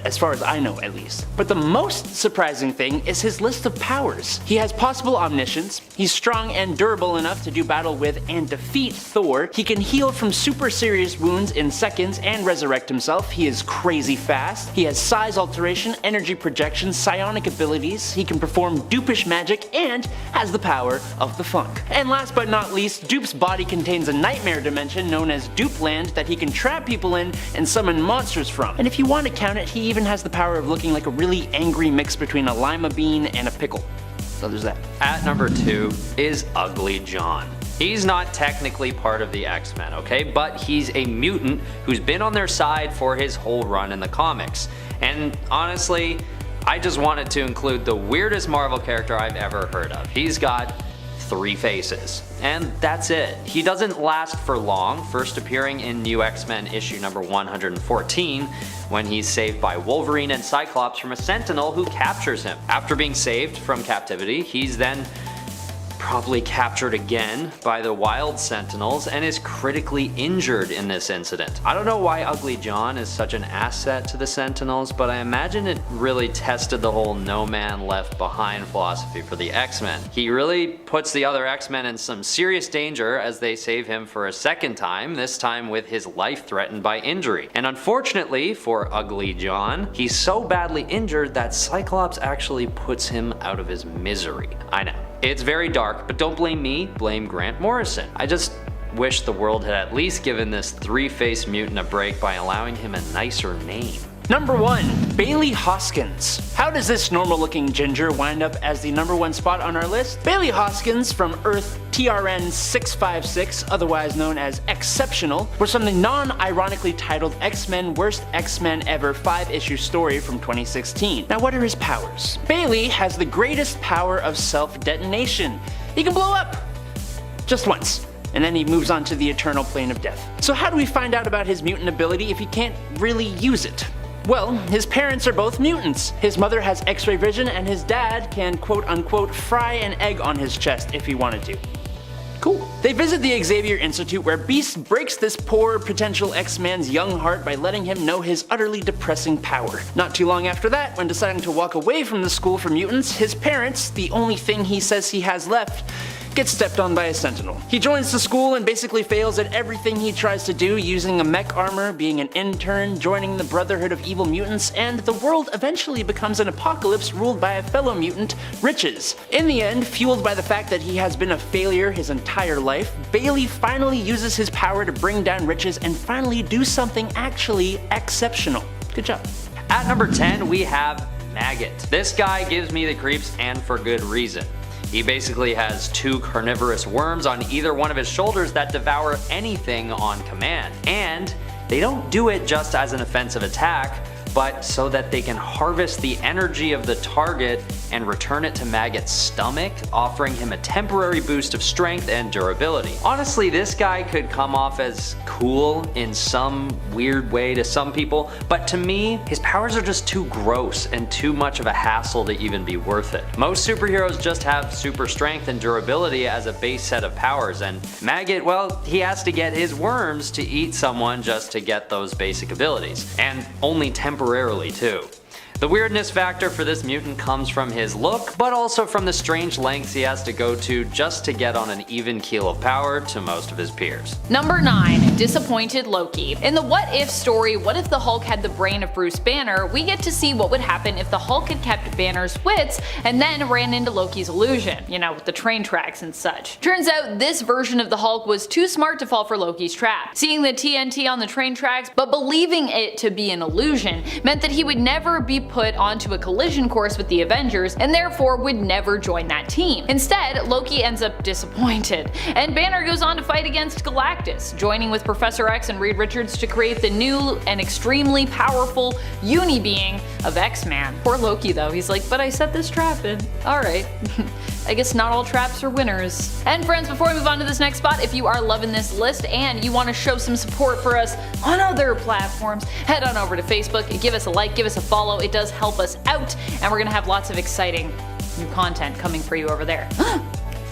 C: As far as I know at least. But the most surprising thing is his list of powers. He has possible omniscience, he's strong and durable enough to do battle with and defeat Thor, he can heal from super serious wounds in seconds and resurrect himself, he is crazy fast, he has size alteration, energy projection, psionic abilities, he can perform dupish magic, and has the power of the funk. And last but not least, Dupe's body contains a nightmare dimension known as Dupeland that he can trap people in and summon monsters from. And if you want to count it, he even has the power of looking like a really angry mix between a lima bean and a pickle. So there's that.
B: At number 2 is Ugly John. He's not technically part of the X-Men, okay? But he's a mutant who's been on their side for his whole run in the comics. And honestly, I just wanted to include the weirdest Marvel character I've ever heard of. He's got 3 faces. And that's it. He doesn't last for long, first appearing in New X-Men issue number 114 when he's saved by Wolverine and Cyclops from a Sentinel who captures him. After being saved from captivity, he's then probably captured again by the Wild Sentinels and is critically injured in this incident. I don't know why Ugly John is such an asset to the Sentinels, but I imagine it really tested the whole no man left behind philosophy for the X-Men. He really puts the other X-Men in some serious danger as they save him for a second time, this time with his life threatened by injury. And unfortunately for Ugly John, he's so badly injured that Cyclops actually puts him out of his misery. I know. It's very dark, but don't blame me, blame Grant Morrison. I just wish the world had at least given this 3-faced mutant a break by allowing him a nicer name.
C: Number 1. Bailey Hoskins. How does this normal looking ginger wind up as the number 1 spot on our list? Bailey Hoskins from Earth TRN 656, otherwise known as Exceptional, was from the non-ironically titled X-Men Worst X-Men Ever 5-issue story from 2016. Now what are his powers? Bailey has the greatest power of self-detonation. He can blow up! Just once. And then he moves on to the eternal plane of death. So how do we find out about his mutant ability if he can't really use it? Well, his parents are both mutants. His mother has X-ray vision and his dad can quote-unquote fry an egg on his chest if he wanted to. Cool. They visit the Xavier Institute where Beast breaks this poor potential X-Man's young heart by letting him know his utterly depressing power. Not too long after that, when deciding to walk away from the school for mutants, his parents, the only thing he says he has left, gets stepped on by a sentinel. He joins the school and basically fails at everything he tries to do, using a mech armor, being an intern, joining the Brotherhood of Evil Mutants, and the world eventually becomes an apocalypse ruled by a fellow mutant, Riches. In the end, fueled by the fact that he has been a failure his entire life, Bailey finally uses his power to bring down Riches and finally do something actually exceptional. Good job.
B: At number 10, we have Maggot. This guy gives me the creeps, and for good reason. He basically has 2 carnivorous worms on either one of his shoulders that devour anything on command. And they don't do it just as an offensive attack, but so that they can harvest the energy of the target and return it to Maggot's stomach, offering him a temporary boost of strength and durability. Honestly, this guy could come off as cool in some weird way to some people, but to me, his powers are just too gross and too much of a hassle to even be worth it. Most superheroes just have super strength and durability as a base set of powers, and Maggot, well, he has to get his worms to eat someone just to get those basic abilities, and only temporarily too. The weirdness factor for this mutant comes from his look, but also from the strange lengths he has to go to just to get on an even keel of power to most of his peers.
A: Number 9. Disappointed Loki. In the What If story, What If the Hulk Had the Brain of Bruce Banner, we get to see what would happen if the Hulk had kept Banner's wits and then ran into Loki's illusion, you know, with the train tracks and such. Turns out this version of the Hulk was too smart to fall for Loki's trap. Seeing the TNT on the train tracks, but believing it to be an illusion, meant that he would never be put onto a collision course with the Avengers and therefore would never join that team. Instead, Loki ends up disappointed, and Banner goes on to fight against Galactus, joining with Professor X and Reed Richards to create the new and extremely powerful uni-being of X-Man. Poor Loki though, he's like, but I set this trap in. Alright. I guess not all traps are winners. And friends, before we move on to this next spot, if you are loving this list and you want to show some support for us on other platforms, head on over to Facebook, give us a like, give us a follow, it does help us out, and we're gonna have lots of exciting new content coming for you over there.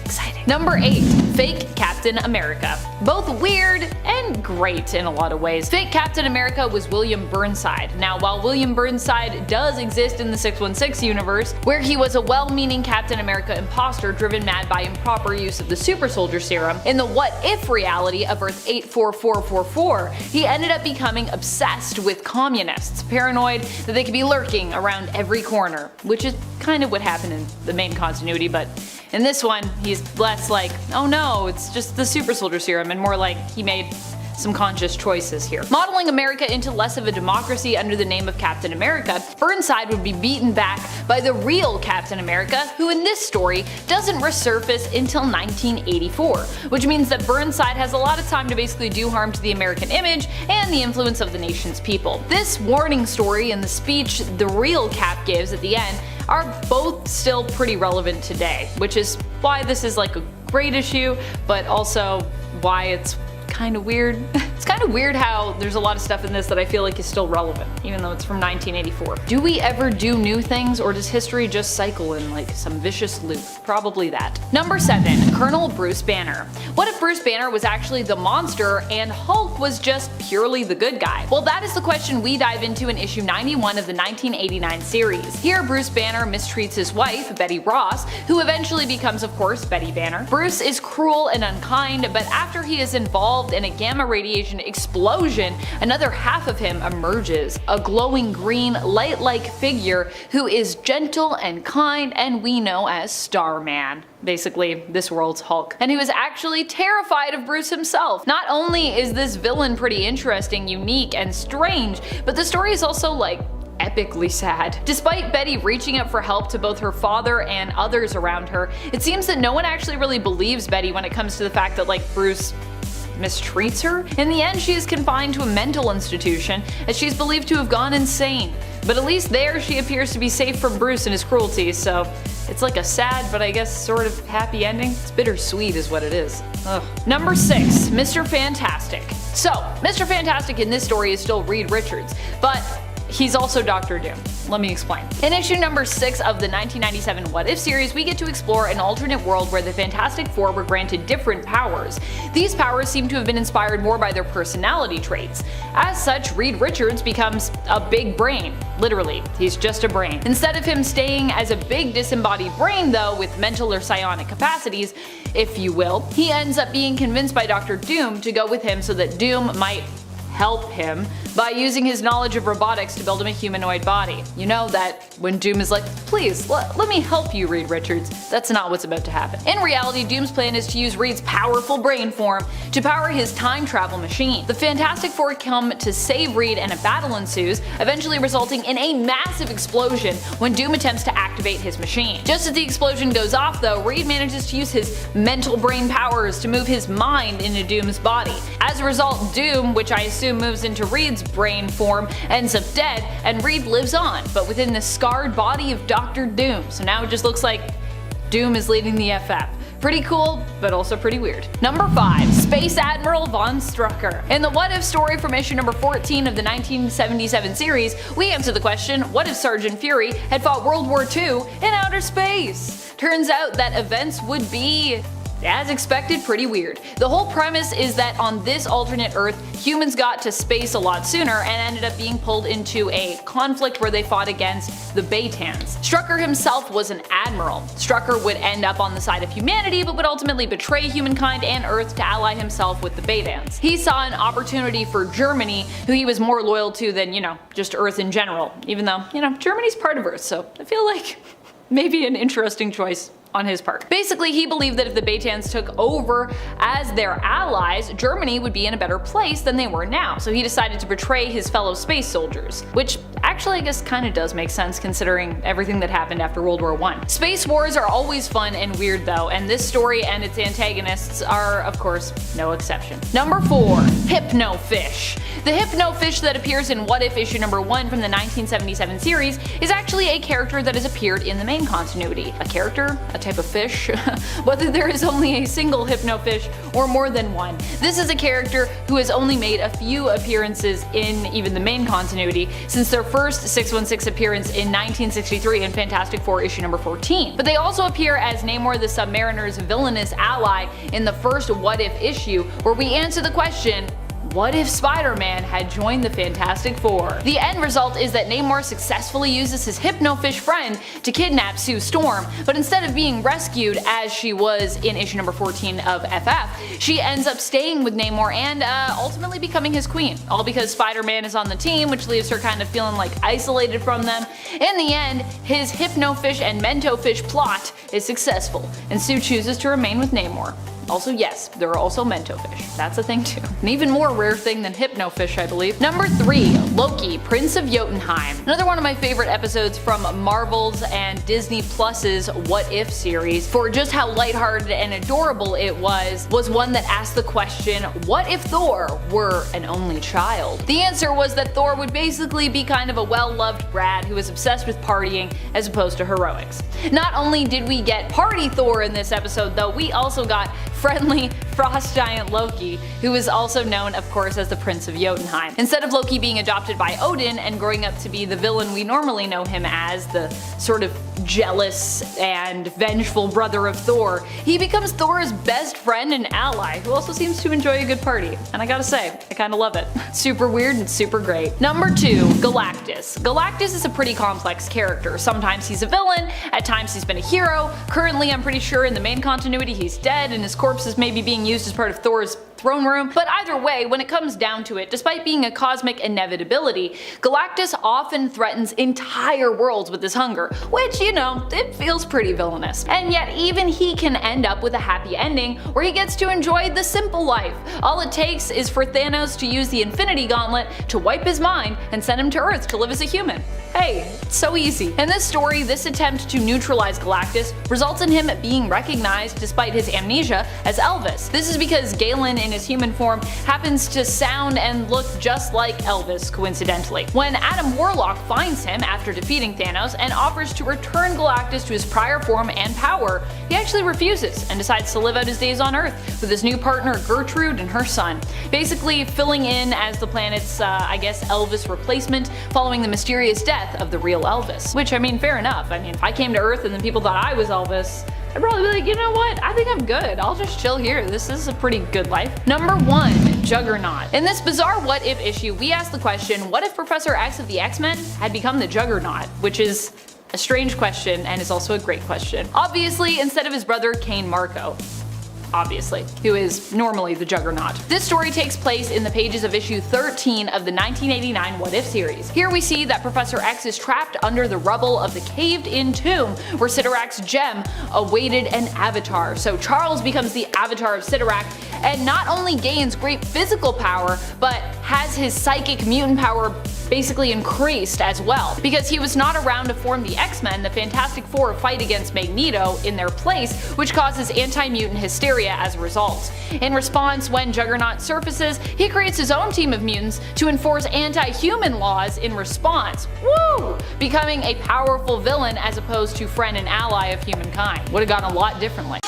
A: Exciting. Number 8. Fake Captain America. Both weird and great in a lot of ways. Fake Captain America was William Burnside. Now, while William Burnside does exist in the 616 universe, where he was a well-meaning Captain America imposter driven mad by improper use of the super soldier serum, in the What If reality of Earth 84444, he ended up becoming obsessed with communists, paranoid that they could be lurking around every corner, which is kind of what happened in the main continuity, but in this one, he's less like, oh no, it's just the super soldier serum, and more like he made some conscious choices here. Modeling America into less of a democracy under the name of Captain America, Burnside would be beaten back by the real Captain America, who in this story doesn't resurface until 1984, which means that Burnside has a lot of time to basically do harm to the American image and the influence of the nation's people. This warning story and the speech the real Cap gives at the end are both still pretty relevant today, which is why this is like a great issue, but also why it's kind of weird. It's kind of weird how there's a lot of stuff in this that I feel like is still relevant, even though it's from 1984. Do we ever do new things, or does history just cycle in like some vicious loop? Probably that. Number 7. Colonel Bruce Banner. What if Bruce Banner was actually the monster and Hulk was just purely the good guy? Well, that is the question we dive into in issue 91 of the 1989 series. Here, Bruce Banner mistreats his wife, Betty Ross, who eventually becomes, of course, Betty Banner. Bruce is cruel and unkind, but after he is involved in a gamma radiation explosion, another half of him emerges, a glowing green, light-like figure who is gentle and kind and we know as Starman. Basically, this world's Hulk. And he was actually terrified of Bruce himself. Not only is this villain pretty interesting, unique, and strange, but the story is also like epically sad. Despite Betty reaching out for help to both her father and others around her, it seems that no one actually really believes Betty when it comes to the fact that like Bruce mistreats her. In the end, she is confined to a mental institution as she's believed to have gone insane. But at least there she appears to be safe from Bruce and his cruelty, so it's like a sad but I guess sort of happy ending. It's bittersweet is what it is. Ugh. Number 6. Mr. Fantastic. So, Mr. Fantastic in this story is still Reed Richards, but he's also Doctor Doom. Let me explain. In issue number 6 of the 1997 What If series, we get to explore an alternate world where the Fantastic Four were granted different powers. These powers seem to have been inspired more by their personality traits. As such, Reed Richards becomes a big brain. Literally, he's just a brain. Instead of him staying as a big disembodied brain though, with mental or psionic capacities, if you will. He ends up being convinced by Dr. Doom to go with him so that Doom might help him by using his knowledge of robotics to build him a humanoid body. You know that when Doom is like, please, let me help you, Reed Richards. That's not what's about to happen. In reality, Doom's plan is to use Reed's powerful brain form to power his time travel machine. The Fantastic Four come to save Reed and a battle ensues, eventually resulting in a massive explosion when Doom attempts to activate his machine. Just as the explosion goes off though, Reed manages to use his mental brain powers to move his mind into Doom's body. As a result, Doom, which I assume moves into Reed's brain form, ends up dead, and Reed lives on, but within the scarred body of Dr. Doom. So now it just looks like Doom is leading the FF. Pretty cool, but also pretty weird. Number 5. Space Admiral von Strucker. In the What If story from issue number 14 of the 1977 series, we answer the question, what if Sergeant Fury had fought World War II in outer space? Turns out that events would be, as expected, pretty weird. The whole premise is that on this alternate Earth, humans got to space a lot sooner and ended up being pulled into a conflict where they fought against the Baytans. Strucker himself was an admiral. Strucker would end up on the side of humanity but would ultimately betray humankind and Earth to ally himself with the Baytans. He saw an opportunity for Germany, who he was more loyal to than, just Earth in general, even though, Germany's part of Earth, so I feel like maybe an interesting choice on his part. Basically, he believed that if the Baytans took over as their allies, Germany would be in a better place than they were now, so he decided to betray his fellow space soldiers. Which actually I guess kinda does make sense considering everything that happened after World War I. Space wars are always fun and weird though, and this story and its antagonists are, of course, no exception. Number 4. Hypnofish. The Hypnofish that appears in What If issue number 1 from the 1977 series is actually a character that has appeared in the main continuity. A character? A type of fish? Whether there is only a single Hypnofish or more than one. This is a character who has only made a few appearances in even the main continuity since their first 616 appearance in 1963 in Fantastic Four issue number 14. But they also appear as Namor the Submariner's villainous ally in the first What If issue, where we answer the question, what if Spider-Man had joined the Fantastic Four? The end result is that Namor successfully uses his Hypnofish friend to kidnap Sue Storm, but instead of being rescued as she was in issue number 14 of FF, she ends up staying with Namor and ultimately becoming his queen, all because Spider-Man is on the team, which leaves her kind of feeling like isolated from them. In the end, his Hypnofish and Mentofish plot is successful, and Sue chooses to remain with Namor. Also, yes, there are also Mentofish. That's a thing too. An even more rare thing than Hypnofish, I believe. Number 3. Loki, Prince of Jotunheim. Another one of my favorite episodes from Marvel's and Disney Plus's What If series, for just how lighthearted and adorable it was one that asked the question, what if Thor were an only child? The answer was that Thor would basically be kind of a well-loved brat who was obsessed with partying as opposed to heroics. Not only did we get Party Thor in this episode though, we also got friendly frost giant Loki, who is also known of course as the Prince of Jotunheim. Instead of Loki being adopted by Odin and growing up to be the villain we normally know him as, the sort of jealous and vengeful brother of Thor, he becomes Thor's best friend and ally, who also seems to enjoy a good party. And I gotta say, I kinda love it. Super weird and super great. Number 2. Galactus. Galactus is a pretty complex character. Sometimes he's a villain, at times he's been a hero. Currently I'm pretty sure in the main continuity he's dead and his corpse is maybe being used as part of Thor's throne room, but either way, when it comes down to it, despite being a cosmic inevitability, Galactus often threatens entire worlds with his hunger, which, it feels pretty villainous. And yet even he can end up with a happy ending where he gets to enjoy the simple life. All it takes is for Thanos to use the Infinity Gauntlet to wipe his mind and send him to Earth to live as a human. Hey, it's so easy. In this story, this attempt to neutralize Galactus results in him being recognized, despite his amnesia, as Elvis. This is because Galen in his human form happens to sound and look just like Elvis, coincidentally. When Adam Warlock finds him after defeating Thanos and offers to return Galactus to his prior form and power, he actually refuses and decides to live out his days on Earth with his new partner Gertrude and her son, basically filling in as the planet's, Elvis replacement following the mysterious death of the real Elvis. Which, fair enough. If I came to Earth and then people thought I was Elvis, I'd probably be like, you know what, I think I'm good, I'll just chill here, this is a pretty good life. Number 1. Juggernaut. In this bizarre What If issue, we ask the question, what if Professor X of the X-Men had become the Juggernaut? Which is a strange question and is also a great question. Obviously, instead of his brother Kane Marco. obviously, who is normally the Juggernaut. This story takes place in the pages of issue 13 of the 1989 What If series. Here we see that Professor X is trapped under the rubble of the caved-in tomb where Cyttorak's gem awaited an avatar. So Charles becomes the avatar of Cyttorak and not only gains great physical power, but has his psychic mutant power basically increased as well. Because he was not around to form the X-Men, the Fantastic Four fight against Magneto in their place, which causes anti-mutant hysteria as a result. In response, when Juggernaut surfaces, he creates his own team of mutants to enforce anti-human laws in response. Woo! Becoming a powerful villain as opposed to friend and ally of humankind. Would have gone a lot differently.